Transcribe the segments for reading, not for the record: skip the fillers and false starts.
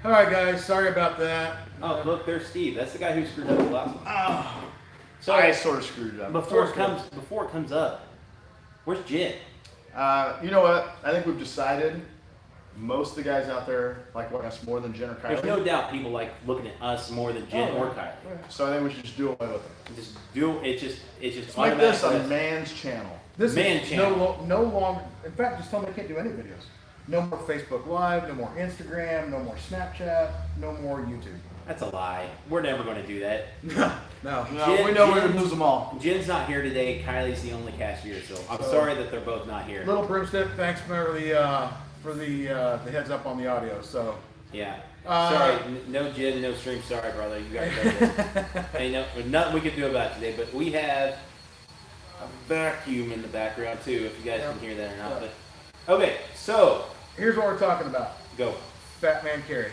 All right, guys. Sorry about that. Oh, look, there's Steve. That's the guy who screwed up the last one. Oh, So I sort of screwed it up. before it comes up, where's Jen? You know what? I think we've decided most of the guys out there like us more than Jen or Kylie. There's no doubt people like looking at us more than Jen or Kylie. So I think we should just do away with it. Just do it. Just Let's make this a man's channel. this Man is channel. no longer. In fact, just tell them they can't do any videos. No more Facebook Live. No more Instagram. No more Snapchat. No more YouTube. That's a lie. We're never going to do that. No. No, Jen- we know we're Jen- gonna lose them all. Jen's not here today. Kylie's the only cashier, so I'm sorry that they're both not here. Little Broomstick, thanks for the heads up on the audio. So Yeah. Sorry, no Jen, no stream. Sorry, brother. You got to go there. Hey, no, nothing we can do about it today, but we have a vacuum in the background too, if you guys can hear that or not. But okay, so here's what we're talking about. go. Fat Man Carry.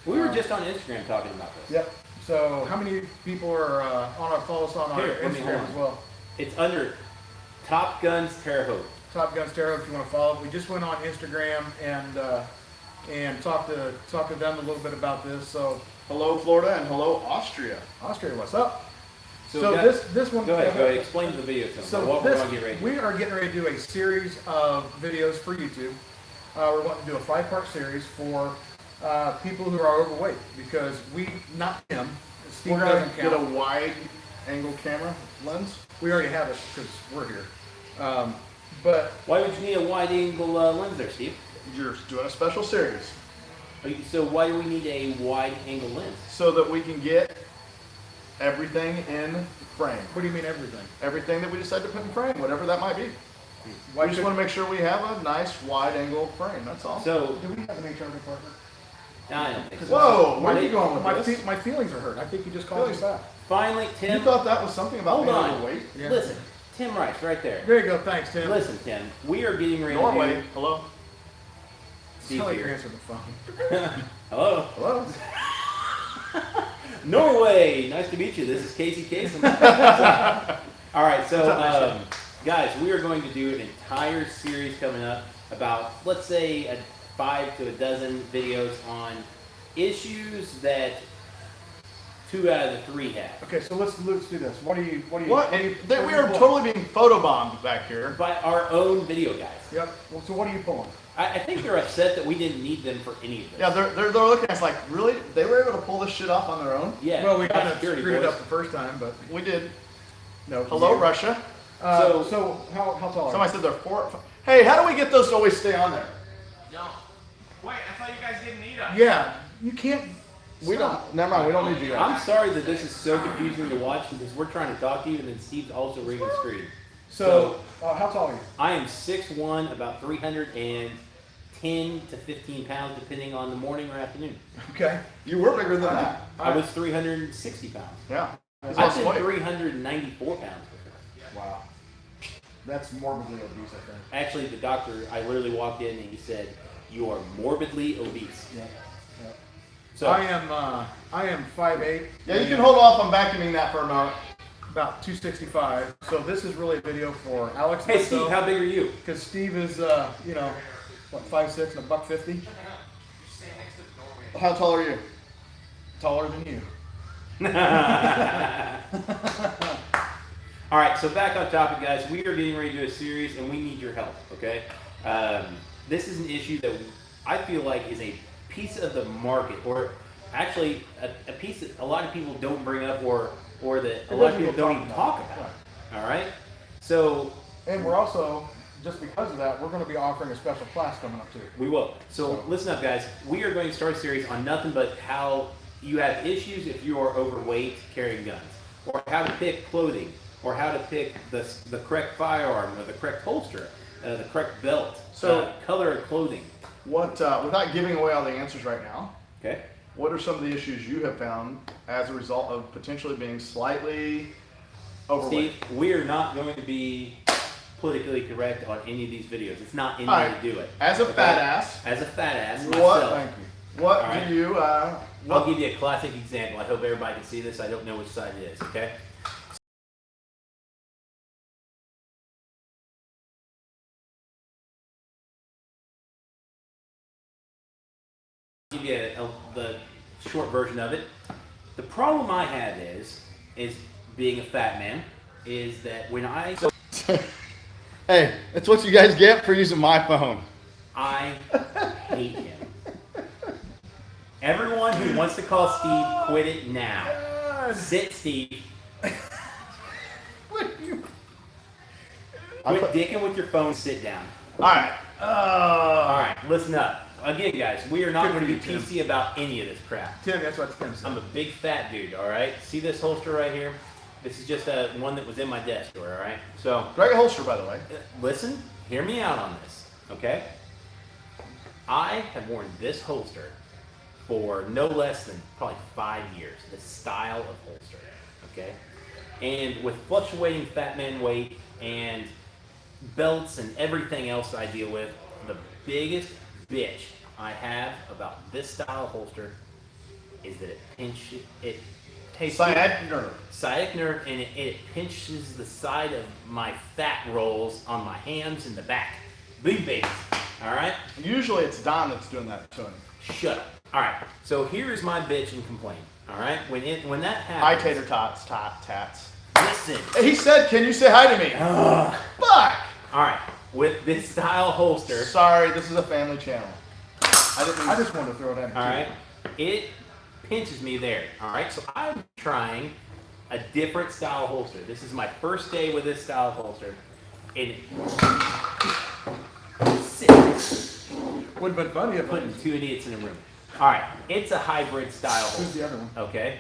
We were just on Instagram talking about this. Yep. So how many people are on our follow us on our Here, let me Instagram hold as well? It's under Top Guns Terre Haute. Top Guns Tarot, if you want to follow. We just went on Instagram and talked to them a little bit about this. So Hello, Florida, and hello, Austria. Austria, what's up? So, So guys, this one. go ahead. Explain to the video to them So what we're going to get ready to do. we are getting ready to do a series of videos for YouTube. We're wanting to do a 5-part series for people who are overweight because not him. Steve We're gonna doesn't get a count. wide angle camera lens. We already have it because we're here. But Why would you need a wide angle lens there, Steve? You're doing a special series So why do we need a wide angle lens? so that we can get everything in frame. what do you mean everything? Everything that we decide to put in frame, whatever that might be. Why We just should- want to make sure we have a nice wide angle frame. That's all. So Do we have an HR department? I don't think so. Whoa, where are They- you going with this? My feelings are hurt. I think you just called us Feelings? back. Finally, You Tim. thought that was something about Hold being on. overweight? Yeah. Listen, Tim Rice, right there. There you go. Thanks, Tim. Listen, Tim. We are getting ready Norway, to do. hello. Steve Tell you here. answer the phone. Hello. Hello. Norway. Nice to meet you. This is Casey Kasem. All right, so guys, we are going to do an entire series coming up about, let's say, 5 to a dozen videos on issues that 2 out of the 3 have. Okay, so let's do this. What do you? What? We are totally being photobombed back here. By our own video guys. Yep. Well, so what are you pulling? I think they're upset that we didn't need them for any of this. Yeah, they're looking at us like, really? They were able to pull this shit off on their own? Yeah. Well, we top kind of security screwed it boys. up the first time, but We did. no. Hello, zero. Russia. So how tall are Somebody said they're 4. Hey, how do we get those to always stay on there? No. Wait, I thought you guys didn't need us. you? Yeah, you can't. We don't. Never mind. We don't need you guys. I'm sorry that this is so confusing to watch because we're trying to talk to you and then Steve's also reading the screen. So how tall are you? I am 6'1", about 310 to 15 pounds, depending on the morning or afternoon. Okay. You were bigger than that. I was 360 pounds. Yeah. That's I've awesome been weight. 394 pounds before. Wow. That's morbidly obese, I think. Actually, the doctor, I literally walked in and he said, "You are morbidly obese." Yeah. So I am 5'8". Yeah, you can hold off on vacuuming that for a moment. About 265. So this is really a video for Alex. hey Steve, how big are you? Because Steve is, what, 5'6" and $150, How tall are you? taller than you. All right, so back on topic, guys. We are getting ready to do a series, and we need your help. Okay, this is an issue that I feel like is a piece of the market, or actually a piece that a lot of people don't bring up, or that a lot of people don't even talk about. All right, so And we're also, just because of that, we're going to be offering a special class coming up too. we will. So listen up, guys. We are going to start a series on nothing but how you have issues if you are overweight carrying guns, or how to pick clothing, or how to pick the correct firearm, or the correct holster, the correct belt, So- color of clothing. What? Without giving away all the answers right now, Okay. what are some of the issues you have found as a result of potentially being slightly overweight? Steve, we are not going to be politically correct on any of these videos. It's not in All there right. to do it. As a Okay? fat ass, As a fat ass what? myself. Thank you. What All right. do you? I'll What? give you a classic example. I hope everybody can see this. I don't know which side it is, okay? Give give you the short version of it. The problem I have is being a fat man, is that when I Hey, that's what you guys get for using my phone. I hate him. Everyone who wants to call Steve, quit it now. Sit, Steve. Quit dicking with your phone. Sit down. All right. All right, listen up. Again, guys, we are not going to be PC about any of this crap. Tim, that's what Tim said. I'm a big fat dude, all right? See this holster right here? This is just one that was in my desk drawer, all right? So, Great holster, by the way. listen, hear me out on this, okay? I have worn this holster for no less than probably 5 years, this style of holster, okay? And with fluctuating fat man weight and belts and everything else I deal with, the biggest bitch I have about this style holster is that it takes Sciatic nerve. sciatic nerve, and it pinches the side of my fat rolls on my hams and the back. Big babies, all right? Usually it's Don that's doing that to him. Shut up. All right, so here's my bitch and complaint, all right? When that Hi, happens, tater tots, tats. listen. Hey, he said, can you say hi to me? Fuck! All right, with this style holster, Sorry, this is a family channel. I just wanted to throw it at you. all right, it pinches me there, all right? So I'm trying a different style holster. This is my first day with this style holster. And Would have been funny if putting two idiots in a room. All right, it's a hybrid style Who's holster, the other one? okay?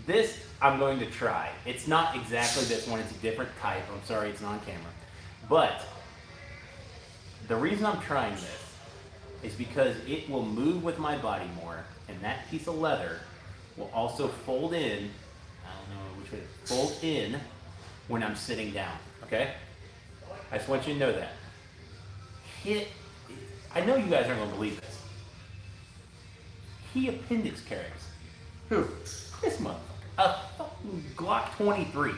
This I'm going to try. It's not exactly this one, it's a different type. I'm sorry it's not on camera. But the reason I'm trying this is because it will move with my body more, and that piece of leather will also fold in, I don't know which way, fold in when I'm sitting down, okay? I just want you to know that. I know you guys aren't going to believe this. He appendix carries. Who? This motherfucker. A fucking Glock 23.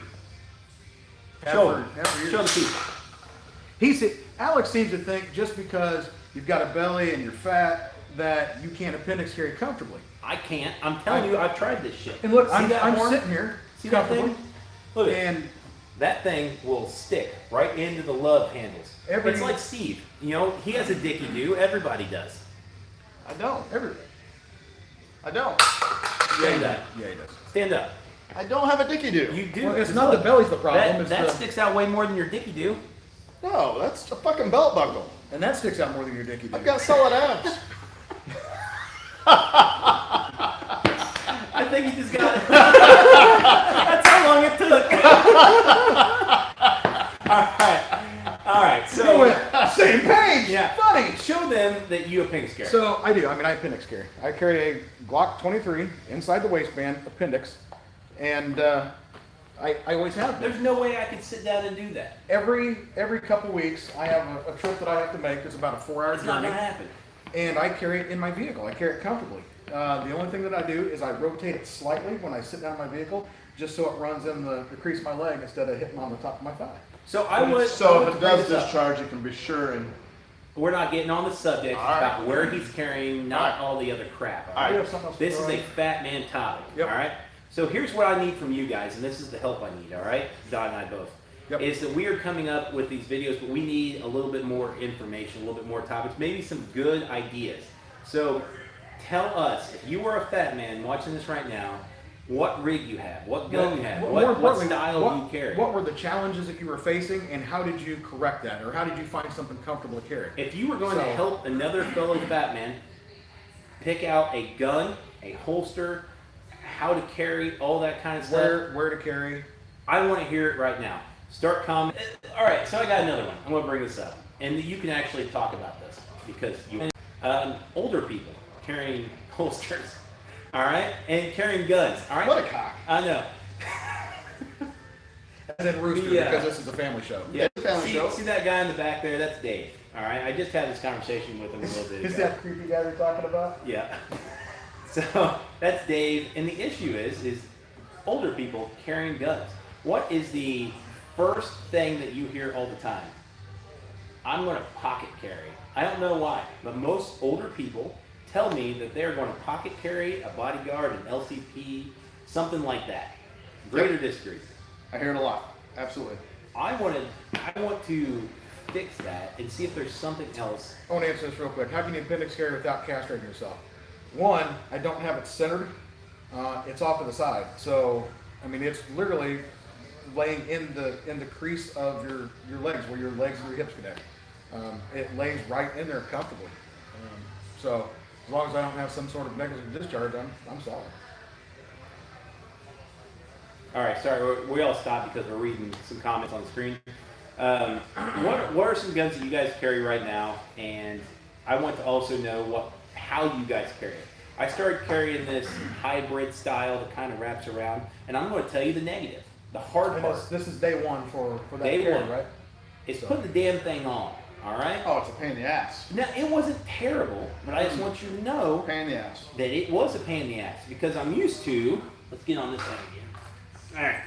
Half Show for- him. half for you. Show the people. Alex seems to think just because you've got a belly and you're fat that you can't appendix carry comfortably. I can't. I'm telling you, I've tried this shit. And look, See I'm, that I'm horn? sitting here See that comfortably, thing? Look at it. and That thing will stick right into the love handles. It's like Steve. You know, he has a dicky do. Everybody does. I don't. I don't. Stand up. yeah, he does. Stand up. I don't have a dicky do. You do. Well, it's not the belly's the problem. That it's sticks out way more than your dicky do. No, that's a fucking belt buckle. and that sticks out more than your dicky. I've got solid abs. I think he just got it. That's how long it took. All right. So, Same page. yeah, Funny. show them that you appendix carry. So I do. I mean, I appendix carry. I carry a Glock 23 inside the waistband appendix, and I always have been. There's no way I could sit down and do that. Every couple weeks, I have a trip that I have to make. It's about a 4-hour It's not journey, gonna happen. and I carry it in my vehicle. I carry it comfortably. The only thing that I do is I rotate it slightly when I sit down in my vehicle, just so it runs in the crease of my leg instead of hitting on the top of my thigh. So I would. So I would if it bring does this up. discharge, you can be sure and. We're not getting on the subject All right. about where he's carrying, not All right. all the other crap. All right. We have something else to This throw is a in. fat man topic. Yep. All right. So here's what I need from you guys, and this is the help I need. All right, Don and I both. Yep. Is that we are coming up with these videos, but we need a little bit more information, a little bit more topics, maybe some good ideas. So tell us, if you were a fat man watching this right now, what rig you have, what gun you have, More what importantly, style what, you carry. What were the challenges that you were facing, and how did you correct that, or how did you find something comfortable to carry? If you were going to So- help another fellow fat man pick out a gun, a holster, how to carry, all that kind of stuff, Where to carry? I want to hear it right now. Start commenting. All right, so I got another one. I'm going to bring this up, and you can actually talk about this because you older people carrying holsters, all right, and carrying guns, all right. What a cock. I know. And then Rooster, Yeah. because this is a family show. Yeah. It's a family show. See that guy in the back there? That's Dave. All right. I just had this conversation with him a little bit ago. Is that creepy guy we're talking about? Yeah. So that's Dave, and the issue is older people carrying guns. What is the first thing that you hear all the time? I'm going to pocket carry. I don't know why, but most older people tell me that they're going to pocket carry a bodyguard, an LCP, something like that. Agree or disagree? I hear it a lot. Absolutely. I want to fix that and see if there's something else. I want to answer this real quick. How can you appendix carry without castrating yourself? One, I don't have it centered. It's off to the side. So, I mean, it's literally laying in the crease of your legs, where your legs and your hips connect. It lays right in there comfortably. So, as long as I don't have some sort of negligent discharge, I'm solid. All right, sorry, we all stopped because we're reading some comments on the screen. What are some guns that you guys carry right now? And I want to also know how you guys carry it. I started carrying this hybrid style that kind of wraps around, and I'm going to tell you the negative, the hard And part. this is day one for that Day carry, one. right? It's putting the damn thing on, all right? Oh, it's a pain in the ass. Now, it wasn't terrible, but I just want you to know Pain in the ass. that it was a pain in the ass because I'm used to, let's get on this thing again. All right.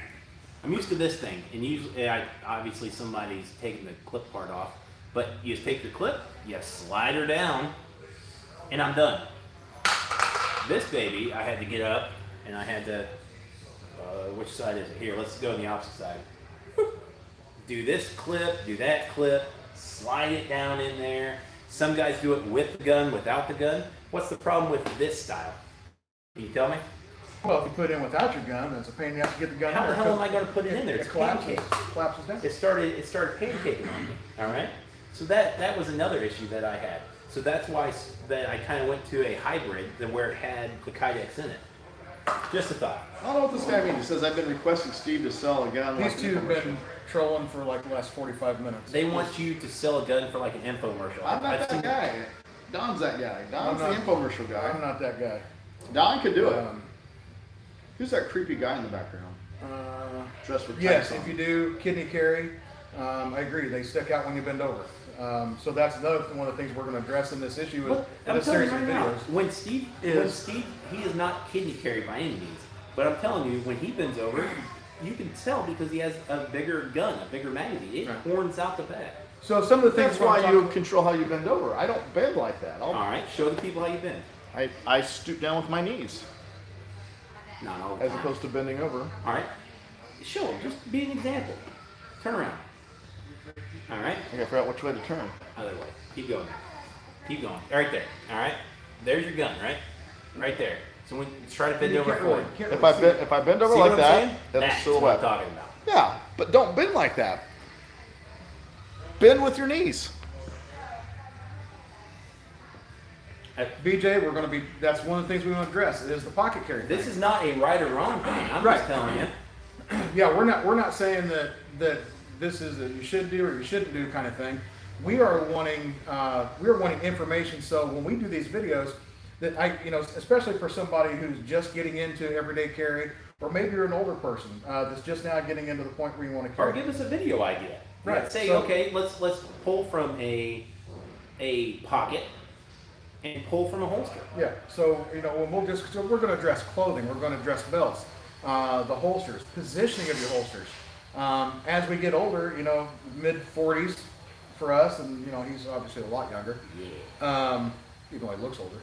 I'm used to this thing, and usually, obviously somebody's taking the clip part off, but you just take your clip, you slide her down, and I'm done. This baby, I had to get up, and I had to, which side is it? Here, let's go on the opposite side. Do this clip, do that clip, slide it down in there. Some guys do it with the gun, without the gun. What's the problem with this style? Can you tell me? Well, if you put it in without your gun, it's a pain in the ass to get the gun How in the there. hell am I going to put it in there? It It's collapses, pancake. collapses down. It started pancaking on me. All right. So that was another issue that I had. So that's why that I kind of went to a hybrid than where it had the Kydex in it. Just a thought. I don't know what this guy means. He says, I've been requesting Steve to sell a gun. These like two have an been infomercial." trolling for like the last 45 minutes. They want you to sell a gun for like an infomercial. I'm not I've seen- that guy. Don's that guy. Don's the I'm not- infomercial I'm guy. not that guy. Don could do it. Um, Who's that creepy guy in the background? Dressed with yes, tights if on? you do kidney carry, I agree. They stick out when you bend over. So that's another one of the things we're going to address in this issue Well, with I'm this telling series you of right now, videos. when Steve, he is not kidney carried by any means. But I'm telling you, when he bends over, you can tell because he has a bigger gun, a bigger magazine. It Right. horns out the back. So some of the things That's why we're you talking- control how you bend over. I don't bend like that. All right, show the people how you bend. I stoop down with my knees Not all the as time. opposed to bending over. All right, show them. Just be an example. Turn around. All right, I gotta figure out which way to turn. other way. Keep going. Keep going. Right there. All right. There's your gun. Right there. So when you try to bend you over can't forward. really, can't If really I see bend, it. if I bend over See like what I'm that, saying? that's a That's silhouette. what I'm talking about. Yeah, but don't bend like that. Bend with your knees. BJ, we're going to be. That's one of the things we want to address. Is the pocket carry. This thing. is not a right or wrong thing. I'm Right. just telling you. Yeah, we're not saying that this is a you should do or you shouldn't do kind of thing. We are wanting information. So when we do these videos, that especially for somebody who's just getting into everyday carry, or maybe you're an older person that's just now getting into the point where you want to Or carry. give us a video idea. Right, Say, so- okay, let's pull from a pocket and pull from a holster. Yeah. So we're going to address clothing. We're going to address belts, the holsters, positioning of your holsters. As we get older, mid 40s for us, and he's obviously a lot younger. Yeah. Even though he looks older.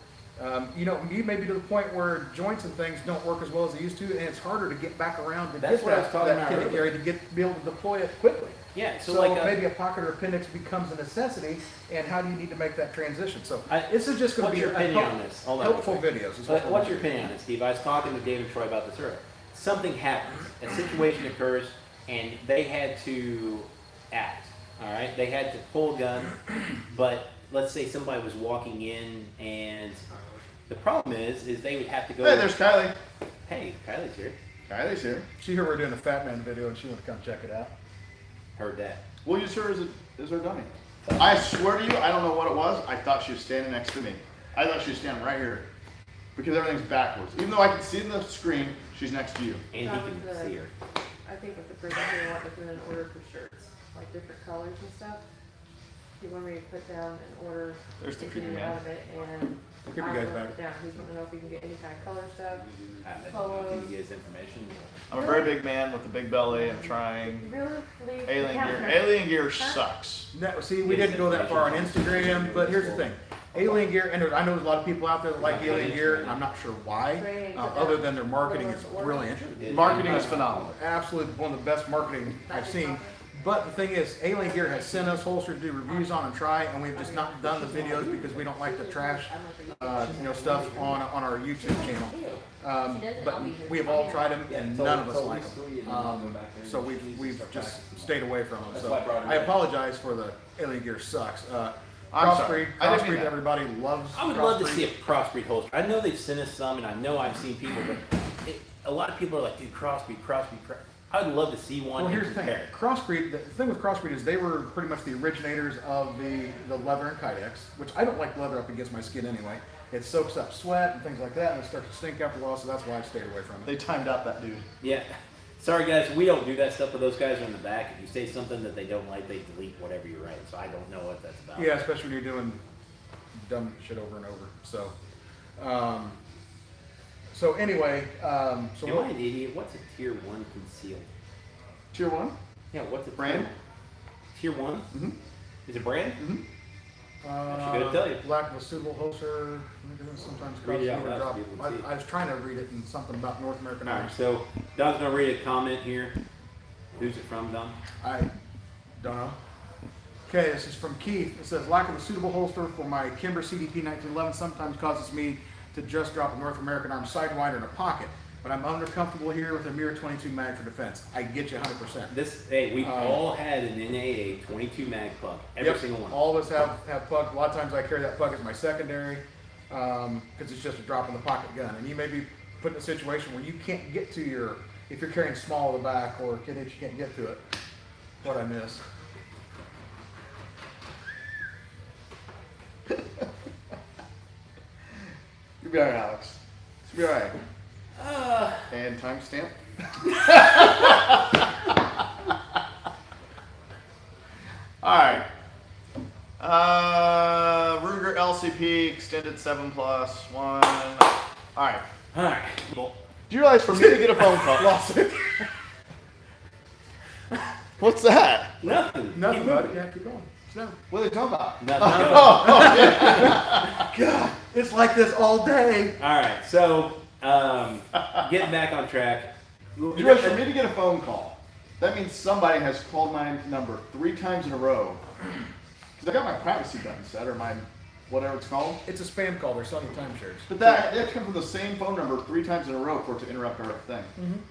You may be to the point where joints and things don't work as well as they used to, and it's harder to get back around to That's get what I was talking that about kidney earlier. carry to be able to deploy it quickly. Yeah. So, So like maybe a pocket or appendix becomes a necessity, and how do you need to make that transition? So I- this is just going what's to be your opinion on this? Hold on real helpful quick. videos. Is But we're what's your doing. opinion on it, Steve? I was talking to Dave and Troy about this earlier. Something happens, a situation occurs, and they had to act. All right, they had to pull a gun, but let's say somebody was walking in, and the problem is they would have to go. Hey, there's Kylie. Hey, Kylie's here. Kylie's here. She heard we're doing a Fat Man video, and she wanted to come check it out. Heard that. We'll use her as our dummy. I swear to you, I don't know what it was. I thought she was standing next to me. I thought she was standing right here. Because everything's backwards. Even though I can see in the screen, she's next to you. And That he was can the- see her. I think with the printer here, what was in an order for shirts, like different colors and stuff. You want me to put down an order There's the into creepy the man. element and We'll keep you guys back. Yeah, he's gonna know if we can get any kind of color stuff. Can Polos. you guys information? I'm a very big man with a big belly. I'm trying. Really? Alien gear. Alien gear sucks. No, see, we didn't go that far on Instagram, but here's the thing. Alien gear, and I know there's a lot of people out there that like alien gear, and I'm not sure why, other than their marketing is brilliant. Marketing is phenomenal. Absolutely one of the best marketing I've seen. But the thing is, Alien Gear has sent us holsters to do reviews on and try, and we've just not done the videos because we don't like the trash, stuff on our YouTube channel. But we have all tried them, and none of us like them. So we've just stayed away from them. So I apologize for the Alien Gear sucks. I'm sorry. Crossbreed, everybody loves. I would love to see a crossbreed holster. I know they've sent us some, and I know I've seen people, but a lot of people are like, dude, crossbreed. I would love to see one. Well, and here's the thing. compare. Crossbreed. The thing with Crossbreed is they were pretty much the originators of the leather and Kydex, which I don't like leather up against my skin anyway. It soaks up sweat and things like that, and it starts to stink after a while. So that's why I stayed away from it. They timed out that dude. Yeah. Sorry, guys, we don't do that stuff, but those guys are in the back. If you say something that they don't like, they delete whatever you write. So I don't know what that's about. Yeah, especially when you're doing dumb shit over and over. So, anyway, Am I an idiot? What's a tier 1 concealed? Tier 1? Yeah, what's a Brand? Tier 1? Mm-hmm. Is it brand? Mm-hmm. I should tell you. Lack of a suitable holster sometimes Read causes it out me to loud drop. so people can see. I was trying to read it in something about North American All right, Arms. so Don's going to read a comment here. Who's it from, Don? I don't know. Okay, this is from Keith. It says, lack of a suitable holster for my Kimber CDP 1911 sometimes causes me to just drop a North American Arms sidewinder in a pocket, but I'm uncomfortable here with a Mirror 22 mag for defense. I get you 100%. Hey, we've all had an NAA 22 mag plug. Every single one. All of us have plug. A lot of times I carry that plug as my secondary because it's just a drop in the pocket gun. And you may be put in a situation where you can't get to if you're carrying small in the back or a kid that you can't get to it. What I miss. You'll be alright, Alex. You'll be alright. And timestamp. Alright. Ruger LCP extended 7+1. Alright. Alright. Do you realize for me to get a phone call? Lost it. What's that? Nothing. Nothing Keep about it. moving. Yeah, keep going. Sit down. What are they talking about? Nothing. God, it's like this all day. Alright, so getting back on track. Do you realize for me to get a phone call, that means somebody has called my number 3 times in a row. Because I got my privacy button set, or my whatever it's called. It's a spam call. They're selling timeshares. But that they have to come from the same phone number 3 times in a row for it to interrupt our thing.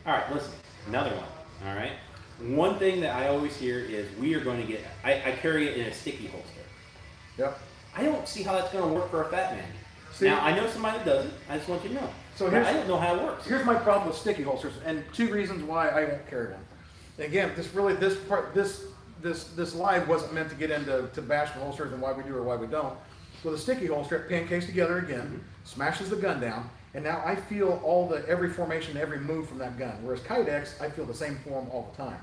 Alright, listen. Another one. Alright. One thing that I always hear is we are going to get, I carry it in a sticky holster. Yep. I don't see how that's going to work for a fat man. See- Now, I know somebody that does it. I just want you to know. So But here's- I don't know how it works. Here's my problem with sticky holsters, and 2 reasons why I won't carry one. Again, this live wasn't meant to get into bash the holsters and why we do or why we don't. With a sticky holster, it pancakes together again, smashes the gun down, and now I feel every formation, every move from that gun. Whereas Kydex, I feel the same form all the time.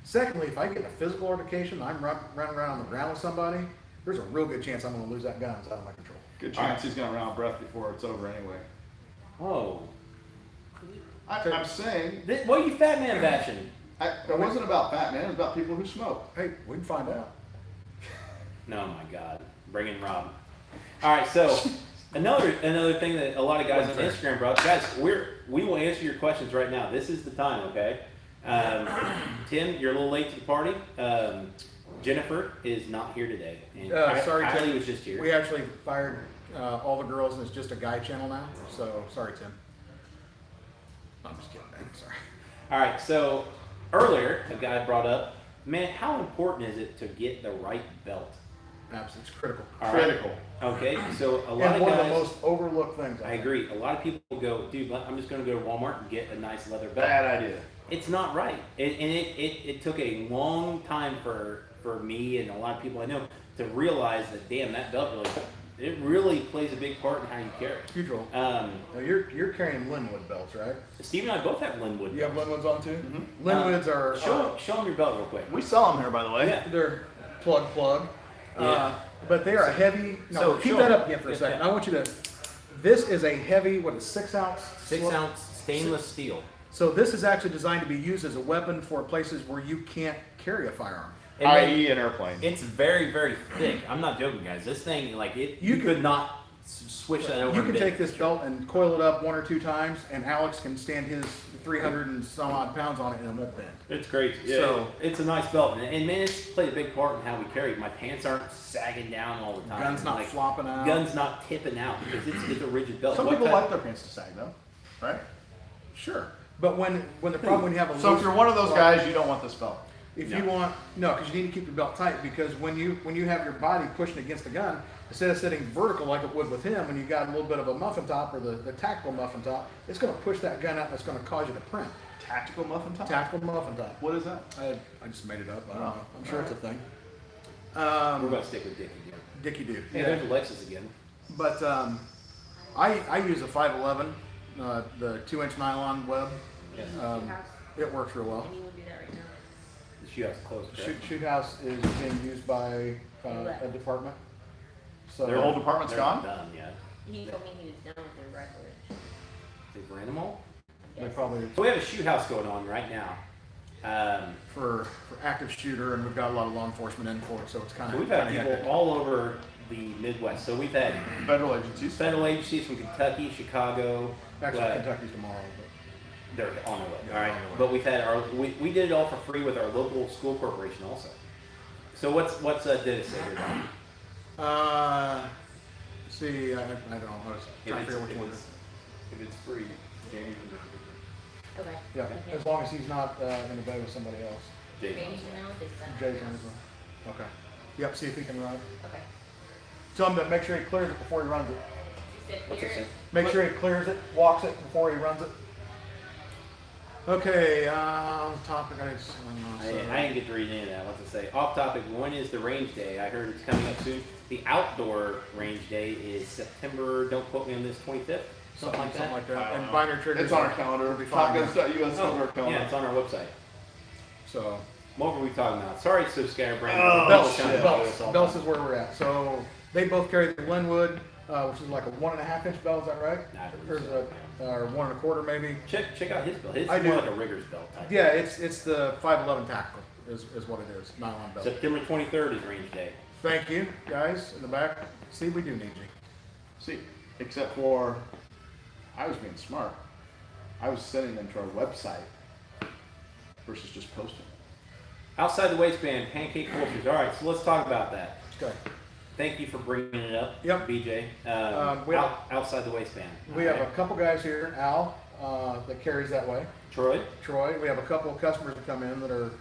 Secondly, if I get in a physical altercation, I'm running around on the ground with somebody, there's a real good chance I'm going to lose that gun. It's out of my control. Good chance he's going to run out of breath before it's over anyway. Oh. I'm saying, What are you fat man bashing? it wasn't about fat man, it was about people who smoke. Hey, we can find out. No, my God. Bring in Rob. All right, so another thing that a lot of guys on Instagram brought, guys, we will answer your questions right now. This is the time, okay? Tim, you're a little late to the party. Jennifer is not here today. And Sorry, Kylie Tim. was just here. We actually fired all the girls, and it's just a guy channel now. So sorry, Tim. I'm just kidding, man. Sorry. All right, so earlier a guy brought up, man, how important is it to get the right belt? Absolutely, it's critical. All right. Critical. Okay, so a lot And of one guys. of the most overlooked things. I agree. A lot of people go, dude, I'm just going to go to Walmart and get a nice leather belt. Bad idea. It's not right. It took a long time for me and a lot of people I know to realize that, damn, that belt really plays a big part in how you carry. Huge role. Now you're carrying Linwood belts, right? Steve and I both have Linwood You have belts. Linwoods on too. Mm-hmm. Linwoods are Show them your belt real quick. We sell them here, by the way. Yeah. they're plug. Yeah. But they are a heavy. No, So, keep sure. that up again for a Yeah, second. yeah. I want you to. This is a heavy. What is 6 ounce? 6 ounce stainless steel. So this is actually designed to be used as a weapon for places where you can't carry a firearm. And then I.e. an airplane. it's very, very thick. I'm not joking, guys. This thing, like you could not switch that over. You and can take bend. this belt and coil it up 1 or 2 times, and Alex can stand his 300 and some odd pounds on it, and it won't bend. It's great. Yeah, So- it's a nice belt, and man, it's played a big part in how we carry. My pants aren't sagging down all the time. Gun's not Like, flopping out. Gun's not tipping out because it's a rigid belt. Some What people type- like their pants to sag though, right? Sure. But when the problem when you have a So if loose you're one of those belt, guys, you don't want this belt. if No. you want because you need to keep your belt tight, because when you have your body pushing against the gun, instead of sitting vertical like it would with him, when you got a little bit of a muffin top or the tactical muffin top, it's going to push that gun out and it's going to cause you to print. Tactical muffin top? Tactical muffin top. What is that? I just made it up. I don't know. I'm sure it's a thing. We're gonna stick with Dick again. Dicky do. Hey, there's Alexis again. But I use a 511, the 2-inch nylon web. Yes. It works real well. And you will do that right now. The shoe house is closed. correct? Shoot house is being used by a department. So Their whole department's They're gone? not done yet. He told me he was done with the rifle range. They've ran them all. they probably So we have a shoot house going on right now. for active shooter, and we've got a lot of law enforcement in for it, so it's kind So of we've had people all over the Midwest. So we've had Federal agencies. federal agencies from Kentucky, Chicago. actually uh, Kentucky's tomorrow. They're on their way. Yeah, All right, on their way. but we've had we did it all for free with our local school corporation also. So what's Dennis say here, Don? See, I don't know. I was trying to figure which one. If it's free, Jamie can just. Okay. Yeah, Okay. as long as he's not in the bed with somebody else. Jason. Range now, this time. Jason as well. Okay. Yep. See if he can run it. Okay. Tell him to make sure he clears it before he runs it. You said What's clear it it. say? Make sure he clears it, walks it before he runs it. Okay, topic. I didn't get to read any of that. What's it say? Off topic. When is the range day? I heard it's coming up soon. The outdoor range day is September. Don't quote me on this. 25th. Something like that. Something like I that. don't And know. binary triggers. It's on our calendar. will be fine. Topguns.us is on our Oh, calendar. yeah, it's on our website. So, What were we talking about? Sorry, it's so scatterbrained. Oh, Belts, shit. belts is where we're at. So they both carry the Glenwood, which is like a 1.5-inch belt. Is that right? Nah, Or is it or 1 1/4 maybe? Check out his belt. It's I more do. like a rigger's belt type. Yeah, it's the 511 tactical is what it is. Nylon belt. September 23rd is range day. Thank you, guys in the back. See, we do need you. See, except for, I was being smart. I was sending them to our website versus just posting. Outside the waistband, pancake cultures. All right, so let's talk about that. Okay. Thank you for bringing it up, Yep. BJ. we have- Outside the waistband. We have All a couple guys here, Al, that carries that way. right. Troy. Troy. We have a couple of customers that come in that are,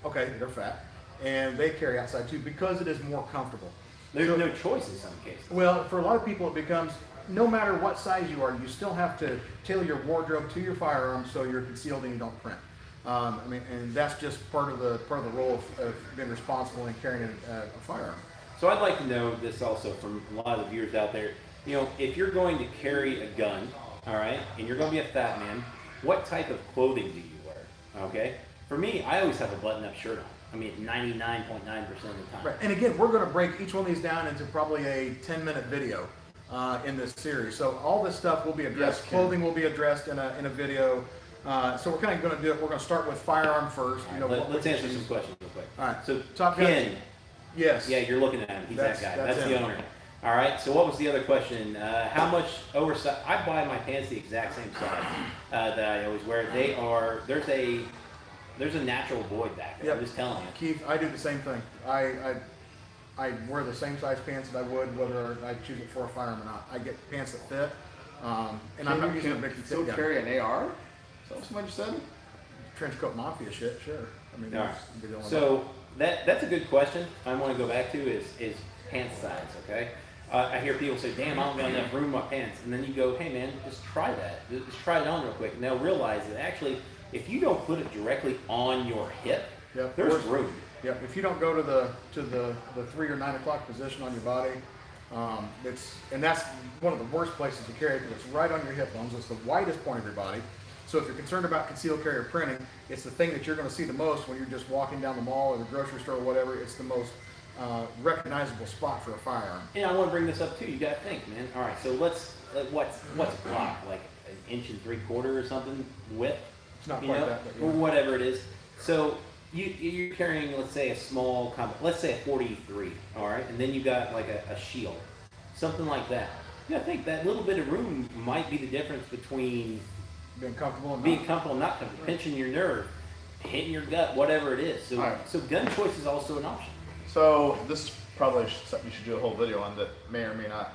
okay, they're fat, and they carry outside too because it is more comfortable. There's So- no choice in some cases. Well, for a lot of people, it becomes no matter what size you are, you still have to tailor your wardrobe to your firearm so you're concealed and you don't print. I mean, and that's just part of the role of being responsible and carrying a firearm. So I'd like to know this also from a lot of the viewers out there. You know, if you're going to carry a gun, all right, and you're going to be a fat man, what type of clothing do you wear? Okay. For me, I always have a button-up shirt on. I mean, 99.9% of the time. Right. And again, we're going to break each one of these down into probably a 10-minute video in this series. So all this stuff will be addressed. Yes, Ken. Clothing will be addressed in a video. So we're kind of going to do it. We're going to start with firearm first. You know, what Let's we answer choose. some questions real quick. All right. So Top gun. Ken, Yes. yeah, you're looking at him. He's that guy. That's That's the him. owner. All right. So what was the other question? How much oversize? I buy my pants the exact same size that I always wear. They are. There's a natural void back there. Yep. I'm just telling you. Keith, I do the same thing. I wear the same size pants that I would whether I choose it for a firearm or not. I get pants that fit, and I'm not using a big still tip gun. carry an AR? Is that what somebody just said? Trench coat mafia shit, sure. I mean, All right. that's the only So that's a good question. I want to go back to is pants size. Okay. I hear people say, "Damn, I don't got enough room in my pants," and then you go, "Hey man, just try that. Just try it on real quick." And they'll realize that actually, if you don't put it directly on your hip, Yep. there's room. Yep. If you don't go to the 3 or 9 o'clock position on your body, that's one of the worst places to carry it because it's right on your hip bones. It's the widest point of your body. So if you're concerned about concealed carry or printing, it's the thing that you're going to see the most when you're just walking down the mall or the grocery store or whatever. It's the most recognizable spot for a firearm. And I want to bring this up too. You got to think, man. All right, so let's what's Glock, like an inch and 3/4 or something width? It's not You quite know, that, but or yeah. whatever it is. So you're carrying, let's say, a small, let's say a 43, all right, and then you got like a shield, something like that. You gotta think that little bit of room might be the difference between Being comfortable and being not. comfortable and not comfortable, pinching your nerve, hitting your gut, whatever it is. So, Alright. so gun choice is also an option. So this is probably something you should do a whole video on that may or may not,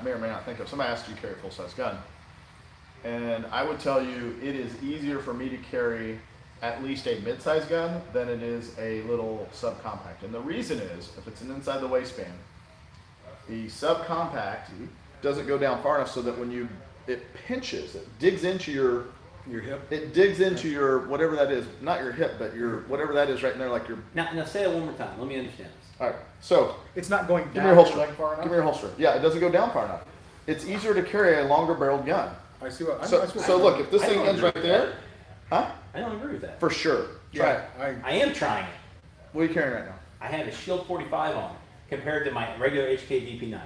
may or may not think of. Somebody asked you to carry a full-size gun. And I would tell you it is easier for me to carry at least a mid-size gun than it is a little subcompact. And the reason is, if it's an inside the waistband, the subcompact doesn't go down far enough so that when it pinches, it digs into your hip. It digs into your, whatever that is, not your hip, but your, whatever that is right in there, like your, Now say it one more time. Let me understand this. alright, so, It's not going give me down your your holster, leg far enough. give me your holster. Yeah, it doesn't go down far enough. It's easier to carry a longer barreled gun. I see what. So, I see what so look, if this I thing don't ends agree right with there, huh? I don't agree with that. For sure. Try it. Yeah, I am trying it. What are you carrying right now? I have a Shield 45 on compared to my regular HK DP9.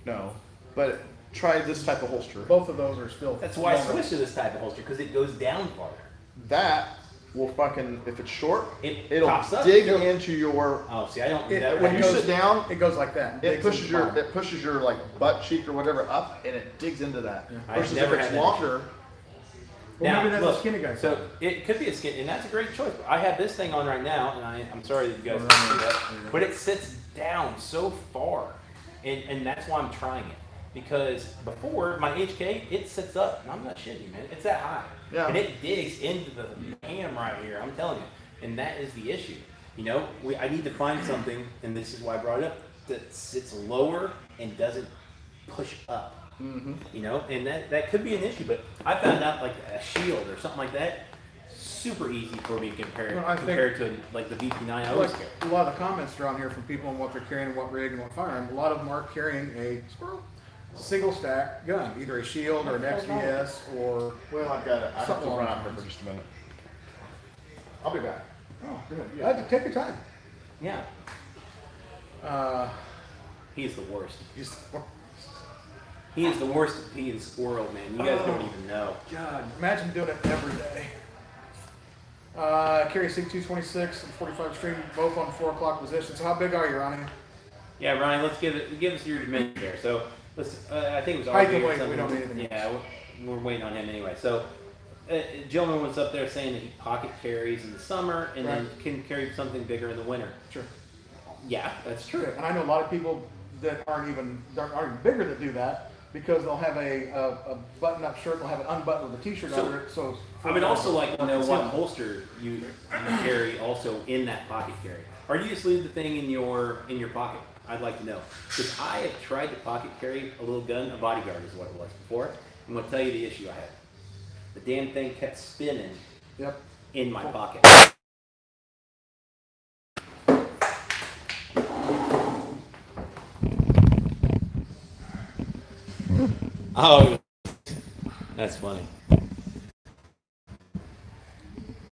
No, but try this type of holster. both of those are still. That's why I longer. switched to this type of holster, because it goes down farther. That will fucking, if it's short, It it'll pops up. dig into your, Oh, see, I don't. It- that- when you goes- sit down, It goes like that. it digs into pushes the your, bottom. it pushes your like butt cheek or whatever up and it digs into that. I've Versus never if it's had that longer, Well, Now, maybe that's look, a skinny guy. So it could be a skin, and that's a great choice. I have this thing on right now, and I'm sorry that you guys can't see that, but it sits down so far, and that's why I'm trying it. Because before my HK, it sits up, and I'm not shitting you, man. It's that high, Yeah. and it digs into the ham right here. I'm telling you, and that is the issue. You know, I need to find something, and this is why I brought it up, that sits lower and doesn't push up. You know, and that could be an issue, but I found out like a shield or something like that, super easy for me to compare Well, I think- compared to like the VP9 I always Like carry. a lot of the comments are on here from people on what they're carrying, what rig, and what firearm. A lot of them are carrying a single stack gun, either a shield or an XDS or well, I've got it. I have Something to run along out there those for just a minute. I'll be back. oh, good. Yeah, take your time. Yeah, Uh, he's the worst. just, He is the worst pea and squirrel, man. You guys don't even know. God, imagine doing it every day. Carry SIG 226 and 45 string, both on 4 o'clock position. So how big are you, Ronnie? Yeah, Ryan, let's give us your dimension there. So let's. I think it was Height RJ and or weight, we something. don't need anything Yeah, we're waiting on him anyway. So. Gentleman was up there saying that he pocket carries in the summer and then can carry something bigger in the winter. Sure. Yeah, that's true. And I know a lot of people that aren't even bigger that do that because they'll have a button-up shirt, they'll have it unbuttoned with a t-shirt So, under it. So I would also like to know what concealment. holster you carry also in that pocket carry. Or you just leave the thing in your pocket? I'd like to know. Because I have tried to pocket carry a little gun, a bodyguard is what it was before. I'm going to tell you the issue I had. The damn thing kept spinning Yep. in my pocket. Oh, that's funny.